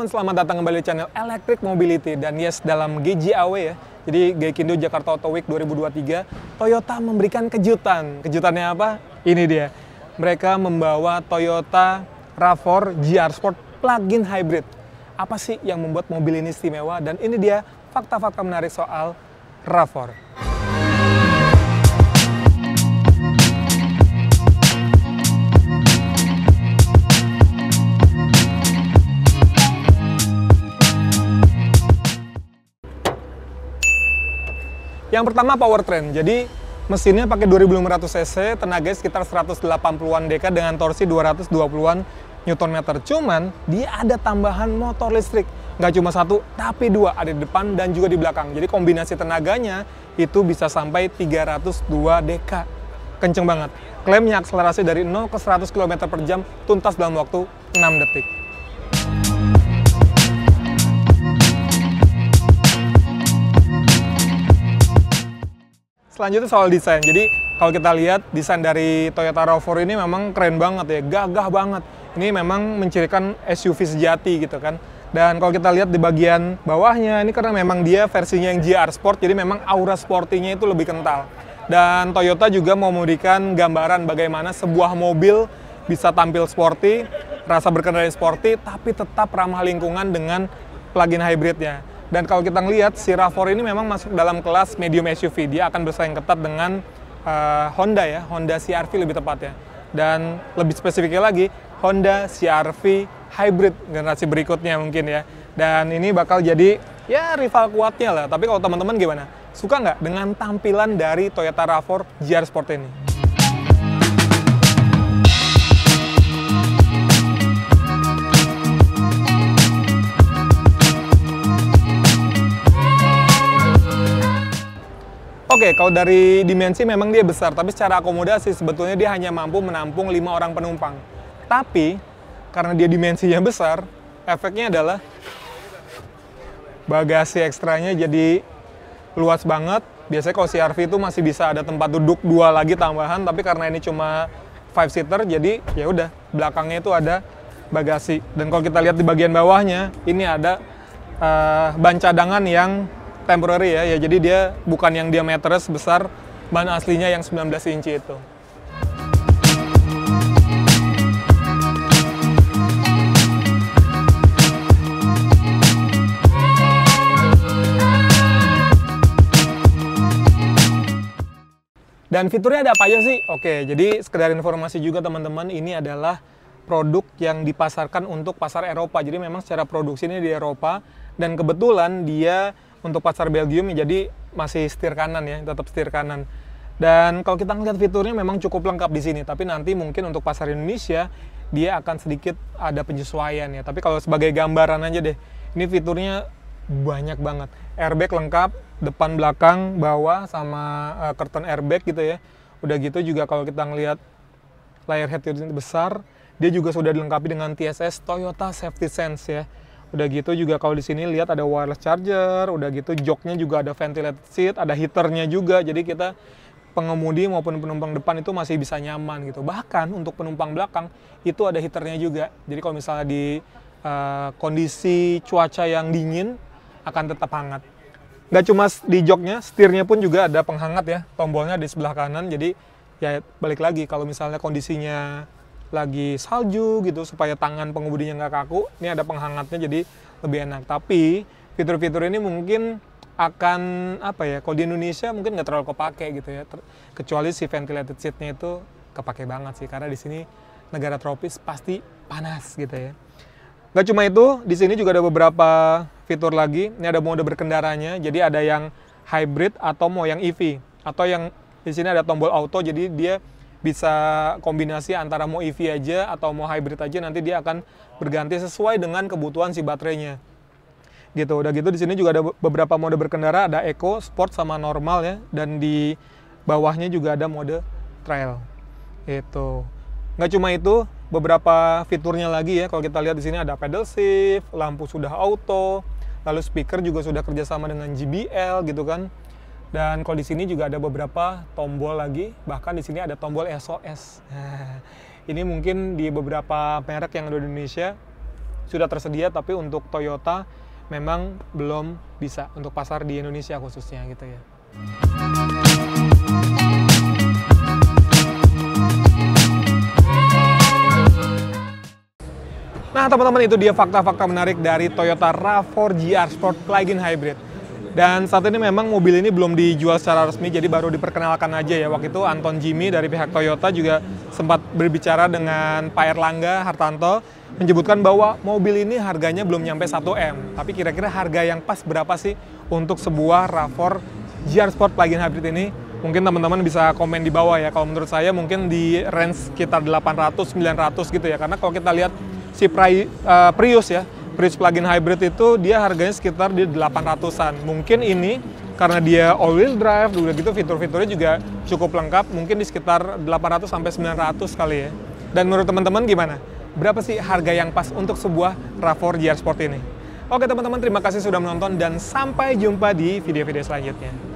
Selamat datang kembali di channel Electric Mobility. Dan yes, dalam GJAW ya, jadi Gaikindo Jakarta Auto Week 2023, Toyota memberikan kejutan. Kejutannya apa? Ini dia. Mereka membawa Toyota RAV4 GR Sport plug-in hybrid. Apa sih yang membuat mobil ini istimewa? Dan ini dia fakta-fakta menarik soal RAV4. Yang pertama powertrain, jadi mesinnya pakai 2500 cc, tenaga sekitar 180-an dk dengan torsi 220-an Nm. Cuman dia ada tambahan motor listrik, nggak cuma satu, tapi dua, ada di depan dan juga di belakang. Jadi kombinasi tenaganya itu bisa sampai 302 dk, kenceng banget. Klaimnya akselerasi dari 0 ke 100 km per jam tuntas dalam waktu 6 detik. Selanjutnya soal desain. Jadi kalau kita lihat desain dari Toyota RAV4 ini memang keren banget ya, gagah banget. Ini memang mencirikan SUV sejati gitu kan. Dan kalau kita lihat di bagian bawahnya, ini karena memang dia versinya yang GR Sport, jadi memang aura sportinya itu lebih kental. Dan Toyota juga mau memberikan gambaran bagaimana sebuah mobil bisa tampil sporty, rasa berkendara sporty, tapi tetap ramah lingkungan dengan plug-in hybridnya. Dan kalau kita ngelihat, si RAV4 ini memang masuk dalam kelas medium SUV. Dia akan bersaing ketat dengan Honda ya, Honda CR-V lebih tepatnya. Dan lebih spesifiknya lagi, Honda CR-V Hybrid generasi berikutnya mungkin ya. Dan ini bakal jadi ya rival kuatnya lah. Tapi kalau teman-teman gimana? Suka nggak dengan tampilan dari Toyota RAV4 GR Sport ini? Oke, kalau dari dimensi memang dia besar, tapi secara akomodasi sebetulnya dia hanya mampu menampung 5 orang penumpang. Tapi, karena dia dimensinya besar, efeknya adalah bagasi ekstranya jadi luas banget. Biasanya kalau CR-V itu masih bisa ada tempat duduk 2 lagi tambahan, tapi karena ini cuma 5-seater, jadi ya udah belakangnya itu ada bagasi. Dan kalau kita lihat di bagian bawahnya, ini ada ban cadangan yang temporary ya, jadi dia bukan yang diameternya sebesar ban aslinya yang 19 inci itu. Dan fiturnya ada apa aja sih? Oke, jadi sekedar informasi juga teman-teman, ini adalah produk yang dipasarkan untuk pasar Eropa. Jadi memang secara produksi ini di Eropa, dan kebetulan dia untuk pasar Belgium, jadi masih setir kanan ya, tetap setir kanan. Dan kalau kita ngeliat fiturnya memang cukup lengkap di sini, tapi nanti mungkin untuk pasar Indonesia dia akan sedikit ada penyesuaian ya. Tapi kalau sebagai gambaran aja deh, ini fiturnya banyak banget. Airbag lengkap, depan, belakang, bawah, sama curtain airbag gitu ya. Udah gitu juga kalau kita ngeliat layar head unit besar, dia juga sudah dilengkapi dengan TSS Toyota Safety Sense ya. Udah gitu juga kalau di sini lihat ada wireless charger, udah gitu joknya juga ada ventilated seat, ada heaternya juga, jadi kita pengemudi maupun penumpang depan itu masih bisa nyaman gitu. Bahkan untuk penumpang belakang itu ada heaternya juga. Jadi kalau misalnya di kondisi cuaca yang dingin akan tetap hangat. Nggak cuma di joknya, setirnya pun juga ada penghangat ya, tombolnya di sebelah kanan. Jadi ya balik lagi kalau misalnya kondisinya lagi salju gitu, supaya tangan pengemudinya nggak kaku, ini ada penghangatnya jadi lebih enak. Tapi fitur-fitur ini mungkin akan apa ya, kalau di Indonesia mungkin nggak terlalu kepake gitu ya, kecuali si ventilated seatnya itu kepake banget sih, karena di sini negara tropis pasti panas gitu ya. Nggak cuma itu, di sini juga ada beberapa fitur lagi. Ini ada mode berkendaranya, jadi ada yang hybrid atau mau yang EV, atau yang di sini ada tombol auto, jadi dia bisa kombinasi antara mau EV aja atau mau hybrid aja, nanti dia akan berganti sesuai dengan kebutuhan si baterainya. gitu. Udah gitu di sini juga ada beberapa mode berkendara, ada Eco, Sport sama normal ya, dan di bawahnya juga ada mode Trail. Itu. Nggak cuma itu, beberapa fiturnya lagi ya. Kalau kita lihat di sini ada pedal shift, lampu sudah auto, lalu speaker juga sudah kerjasama dengan JBL gitu kan. Dan kalau di sini juga ada beberapa tombol lagi, bahkan di sini ada tombol SOS. Nah, ini mungkin di beberapa merek yang ada di Indonesia sudah tersedia, tapi untuk Toyota memang belum bisa untuk pasar di Indonesia khususnya gitu ya. Nah teman-teman, itu dia fakta-fakta menarik dari Toyota RAV4 GR Sport Plug-in Hybrid. Dan saat ini memang mobil ini belum dijual secara resmi, jadi baru diperkenalkan aja ya. Waktu itu Anton Jimmy dari pihak Toyota juga sempat berbicara dengan Pak Erlangga Hartanto, menyebutkan bahwa mobil ini harganya belum nyampe 1M. Tapi kira-kira harga yang pas berapa sih untuk sebuah RAV4 GR Sport Plug-in Hybrid ini? Mungkin teman-teman bisa komen di bawah ya. Kalau menurut saya mungkin di range sekitar 800-900 gitu ya. Karena kalau kita lihat si Prius ya, Prius plug-in hybrid itu dia harganya sekitar di 800-an. Mungkin ini karena dia all-wheel drive, udah gitu fitur-fiturnya juga cukup lengkap, mungkin di sekitar 800 sampai 900 kali ya. Dan menurut teman-teman gimana? Berapa sih harga yang pas untuk sebuah RAV4 GR Sport ini? Oke teman-teman, terima kasih sudah menonton dan sampai jumpa di video-video selanjutnya.